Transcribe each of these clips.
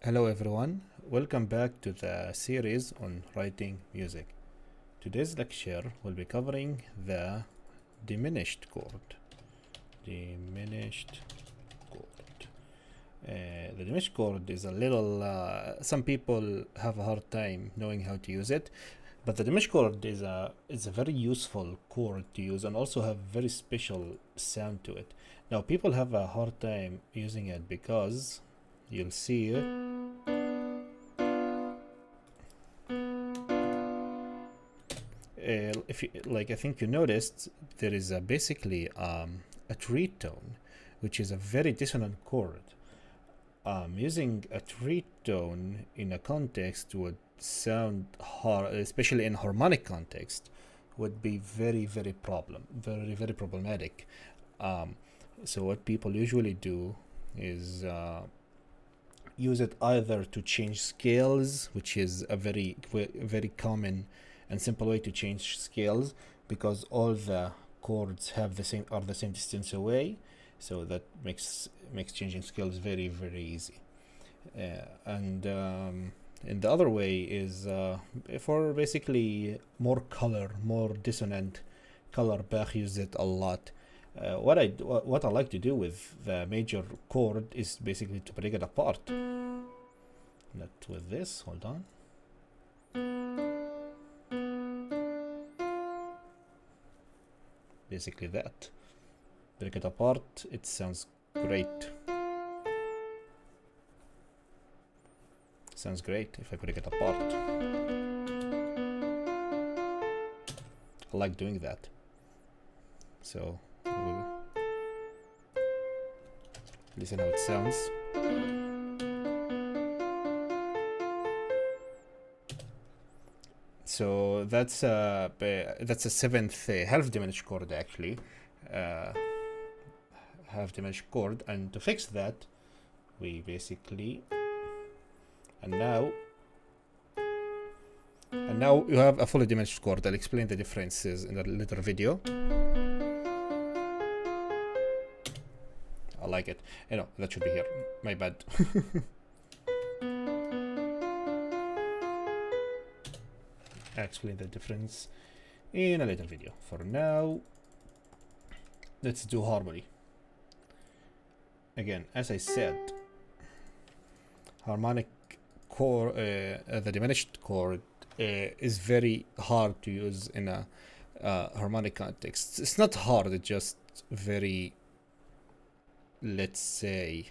Hello everyone, welcome back to the series on writing music. Today's lecture will be covering the diminished chord. Diminished chord. The diminished chord is a little, some people have a hard time knowing how to use it, but the diminished chord is a very useful chord to use and also have very special sound to it. Now people have a hard time using it because you'll see if you like, I think you noticed there is basically a tritone, which is a very dissonant chord. Using a tritone in a context would sound hard, especially in harmonic context, would be very problematic. Um, so what people usually do is use it either to change scales, which is a very common and simple way to change scales because all the chords have the same distance away, so that makes changing scales very easy. And the other way is for basically more dissonant color. Bach used it a lot. What I like to do with the major chord is basically to break it apart. Not with this. Hold on. Basically that. Break it apart. It sounds great. Sounds great if I break it apart. I like doing that. So listen how it sounds. So that's a seventh half diminished chord actually, uh, half diminished chord, and to fix that, we basically and now you have a fully diminished chord. I'll explain the differences in a later video. I like it. That should be here. My bad. I'll explain the difference in a later video. For now, let's do harmony. Again, as I said, harmonic chord, the diminished chord, is very hard to use in a harmonic context. It's not hard, it's just very, let's say,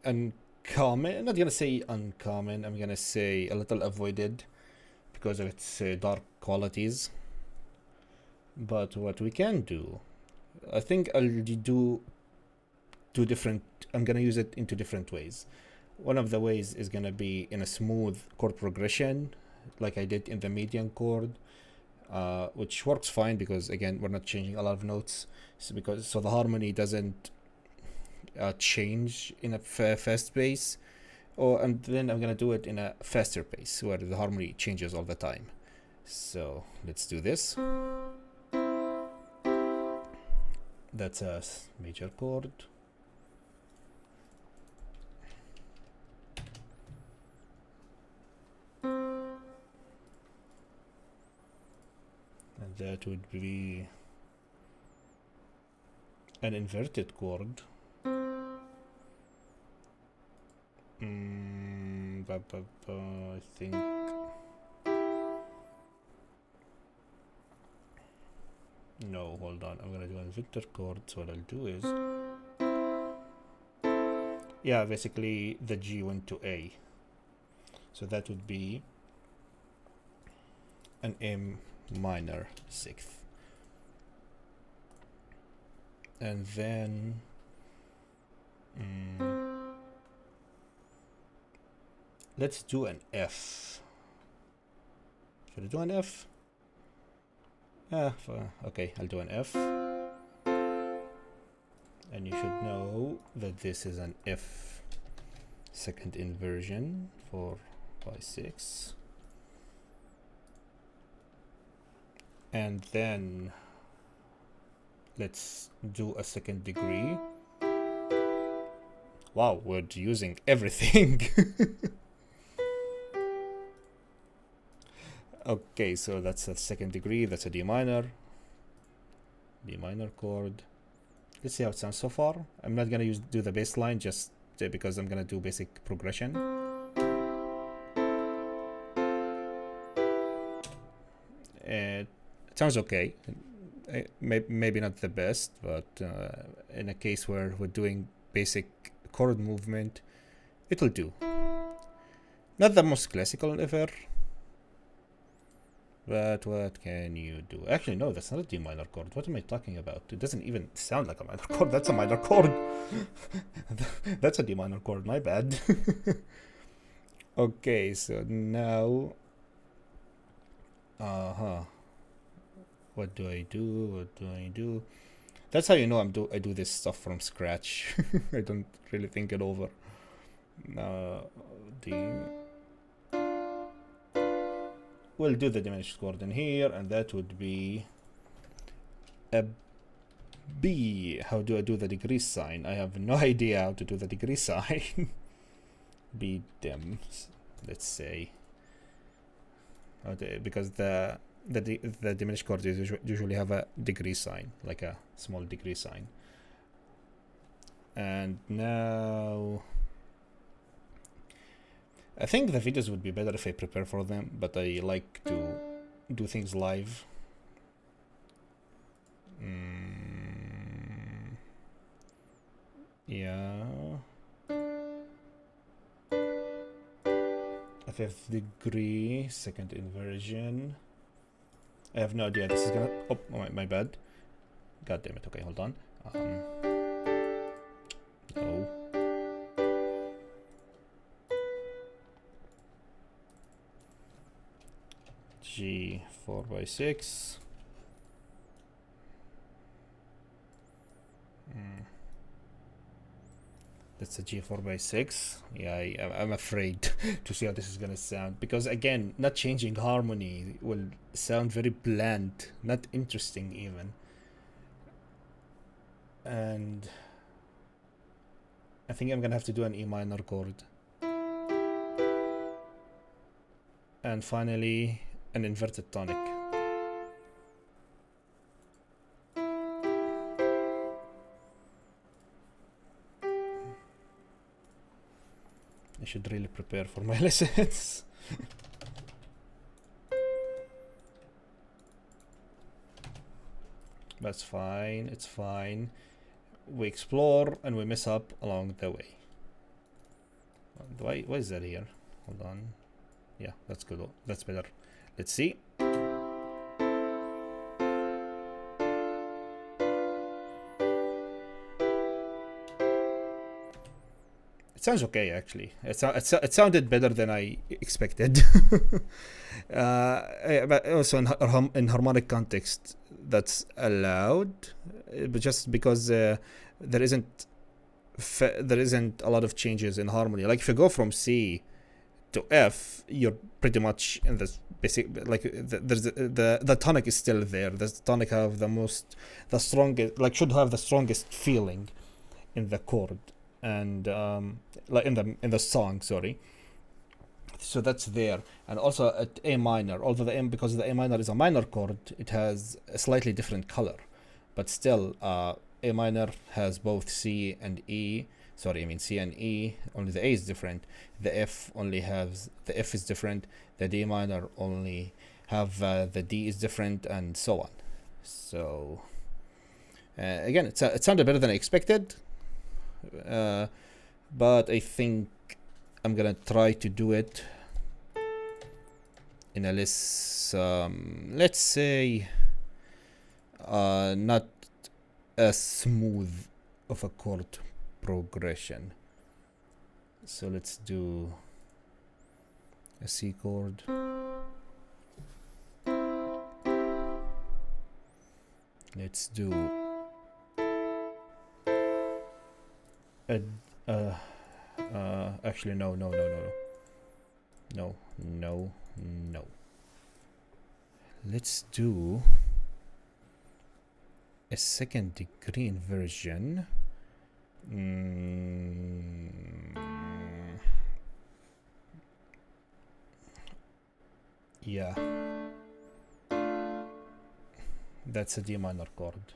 uncommon. I'm not gonna say uncommon, I'm gonna say a little avoided because of its dark qualities. But what we can do, I think I'll do two different, I'm gonna use it in two different ways. One of the ways is gonna be in a smooth chord progression, like I did in the median chord, which works fine because again we're not changing a lot of notes, so the harmony doesn't change in a fast pace. And then I'm gonna do it in a faster pace where the harmony changes all the time. So let's do this. That's a major chord. And that would be an inverted chord. I think no, hold on, I'm gonna do an inverted chord. So what I'll do is, yeah, basically the G went to A, so that would be an M minor sixth, and then let's do an F. Should I do an F? Okay, I'll do an F. And you should know that this is an F second inversion, 4/6. And then let's do a second degree Wow, we're using everything. Okay, so that's a second degree. That's a D minor chord. Let's see how it sounds so far. I'm not gonna do the bass line just because I'm gonna do basic progression. It sounds okay. Maybe not the best, but in a case where we're doing basic chord movement, it'll do. Not the most classical ever, but what can you do? Actually, no, that's not a D minor chord. What am I talking about? It doesn't even sound like a minor chord. That's a minor chord. That's a D minor chord, my bad. Okay, so now... What do I do? That's how you know I do this stuff from scratch. I don't really think it over. We'll do the diminished chord in here, and that would be a B. How do I do the degree sign? I have no idea how to do the degree sign. B dim, let's say. Because the diminished chord usually have a degree sign, like a small degree sign. And now I think the videos would be better if I prepare for them, but I like to do things live. Yeah. A fifth degree, second inversion. I have no idea. This is gonna... Oh, my bad. God damn it. Okay, hold on. No. G 4/6. That's a G 4/6. Yeah, I'm afraid to see how this is gonna sound, because again, not changing harmony will sound very bland, not interesting even. And I think I'm gonna have to do an E minor chord. And finally, an inverted tonic. I should really prepare for my lessons. That's fine, it's fine. We explore and we mess up along the way. Why is that here? Hold on. Yeah, that's good. That's better. Let's see. It sounds okay, actually. It sounded better than I expected. But also in harmonic context, that's allowed, but just because there isn't a lot of changes in harmony. Like if you go from C to F, you're pretty much in the basic, like the tonic is still there. The tonic have the strongest, like should have the strongest feeling in the chord, and like in the song, sorry. So that's there. And also at A minor, although because the A minor is a minor chord, it has a slightly different color, but still A minor has both C and E. Sorry, I mean C and E, only the A is different. The F is different. The D minor only have the D is different, and so on. So again, it sounded better than I expected, but I think I'm gonna try to do it in a less, let's say, not as smooth of a chord progression. So let's do a C chord. Let's do actually no. Let's do a second degree inversion Yeah, that's a D minor chord.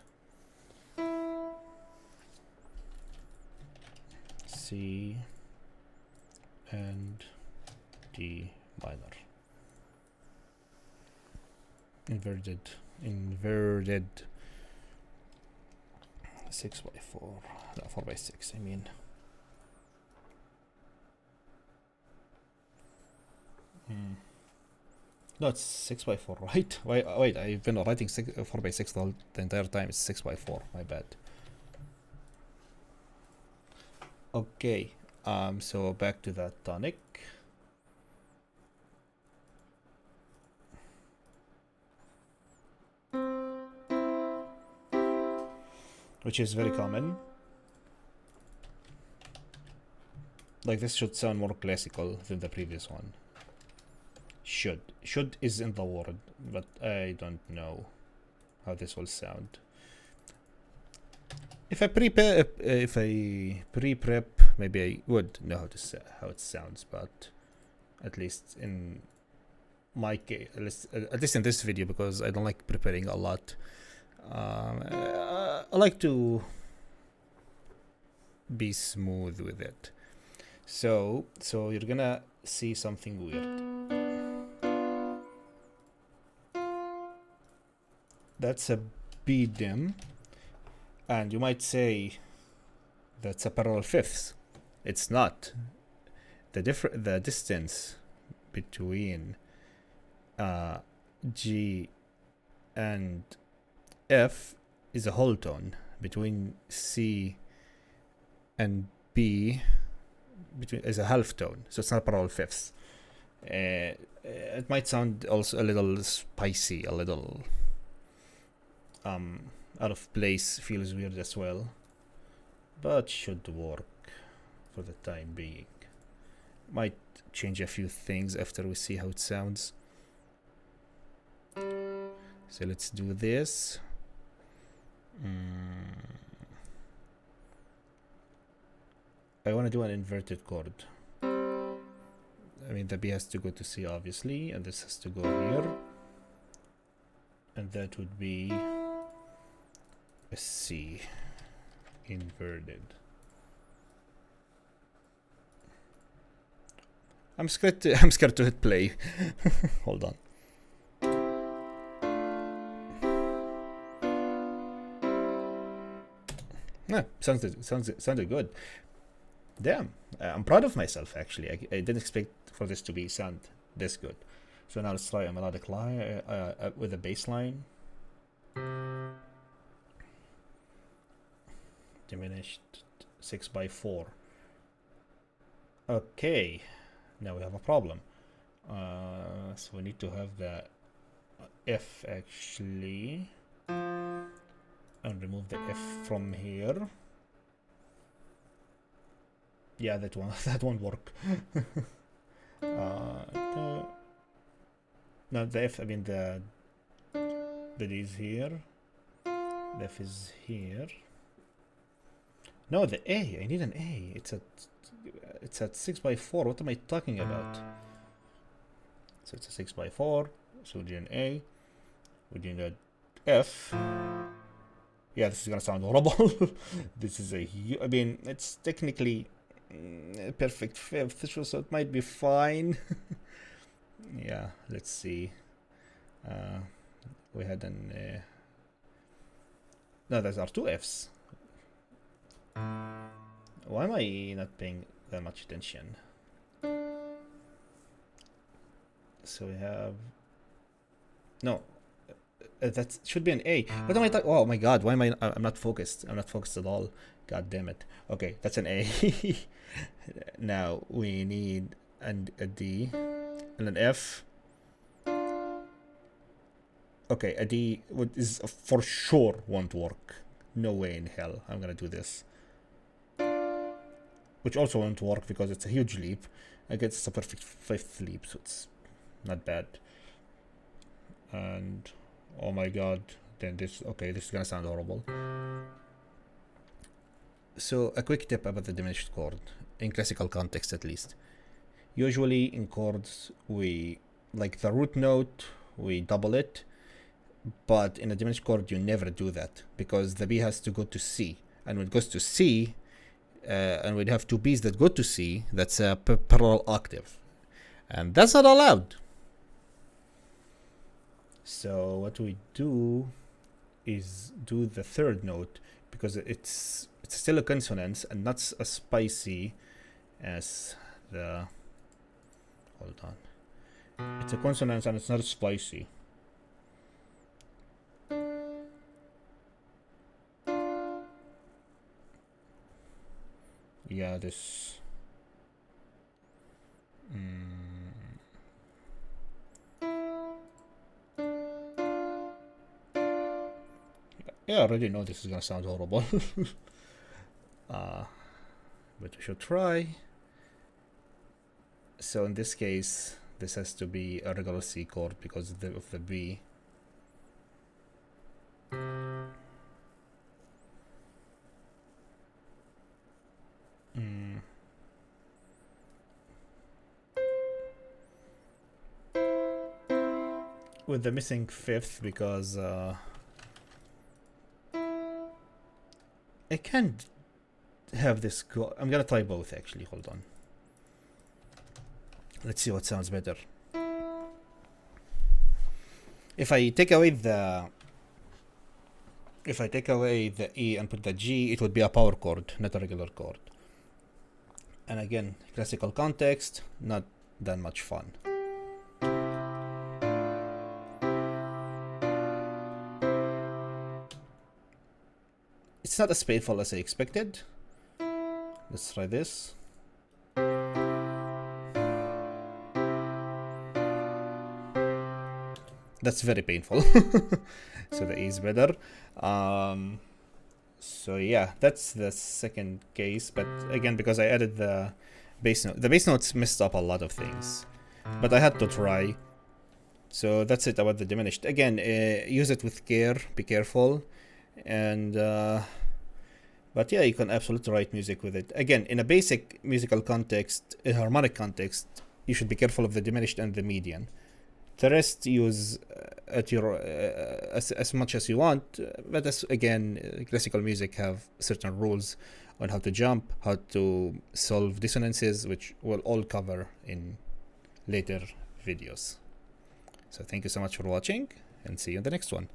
C and D minor. Inverted 6x4, no, 4x6, I mean. No, it's 6x4, right? Wait, I've been writing 4x6 the entire time. It's 6x4, my bad. Okay, so back to that tonic. Which is very common. Like, this should sound more classical than the previous one. Should isn't the word, but I don't know how this will sound. If I pre-prep, maybe I would know how it sounds, but at least in my case, at least in this video, because I don't like preparing a lot. I like to be smooth with it. So you're gonna see something weird. That's a B dim, and you might say that's a parallel fifths. It's not. The distance between G and F is a whole tone. Between C and B is a half tone, so it's not parallel fifths. It might sound also a little spicy, a little out of place, feels weird as well, but should work for the time being. Might change a few things after we see how it sounds. So let's do this. I want to do an inverted chord. I mean, the B has to go to C, obviously, and this has to go here. And that would be a C inverted. I'm scared to hit play. Hold on. No, sounded good. Damn, I'm proud of myself, actually. I didn't expect for this to sound this good. So now let's try a melodic line with a bass line. Diminished 6x4. Okay, now we have a problem. So we need to have the F actually, and remove the F from here. Yeah, that won't work. No, the F, I mean the D is here. The F is here. No, the A. I need an A. It's at 6x4. What am I talking about? So it's a 6x4. So we need an A. We need an F. Yeah, this is gonna sound horrible. This is I mean, it's technically a perfect fifth, so it might be fine. Yeah, let's see. We had an no, those are two Fs. Why am I not paying that much attention? So we have no. That should be an A. What am I talking? Oh my god! Why am I'm not focused. I'm not focused at all. God damn it. Okay, that's an A. Now we need a D and an F. Okay, a D is for sure won't work. No way in hell I'm gonna do this. Which also won't work because it's a huge leap. I guess it's a perfect fifth leap, so it's not bad. And oh my god, then this is gonna sound horrible. So a quick tip about the diminished chord, in classical context at least. Usually in chords, we, like the root note, we double it, but in a diminished chord, you never do that because the B has to go to C. And when it goes to C, and we'd have two Bs that go to C, that's a parallel octave. And that's not allowed. So what we do is do the third note because it's still a consonance and not as spicy as the... Hold on. It's a consonance and it's not spicy. Yeah, this... Yeah, I already know this is gonna sound horrible. But we should try. So in this case, this has to be a regular C chord because of the B. With the missing fifth because I can't have this go. I'm gonna try both actually. Hold on. Let's see what sounds better. If I take away the E and put the G, it would be a power chord, not a regular chord. And again, classical context, not that much fun. It's not as painful as I expected. Let's try this. That's very painful. So the E is better. So yeah, that's the second case. But again, because I added the bass note, the bass notes messed up a lot of things. But I had to try. So that's it about the diminished. Again, use it with care. Be careful. And but yeah, you can absolutely write music with it. Again, in a basic musical context, a harmonic context, you should be careful of the diminished and the median. The rest use at your as much as you want, but as again, classical music have certain rules on how to jump, how to solve dissonances, which we'll all cover in later videos. So thank you so much for watching, and see you in the next one.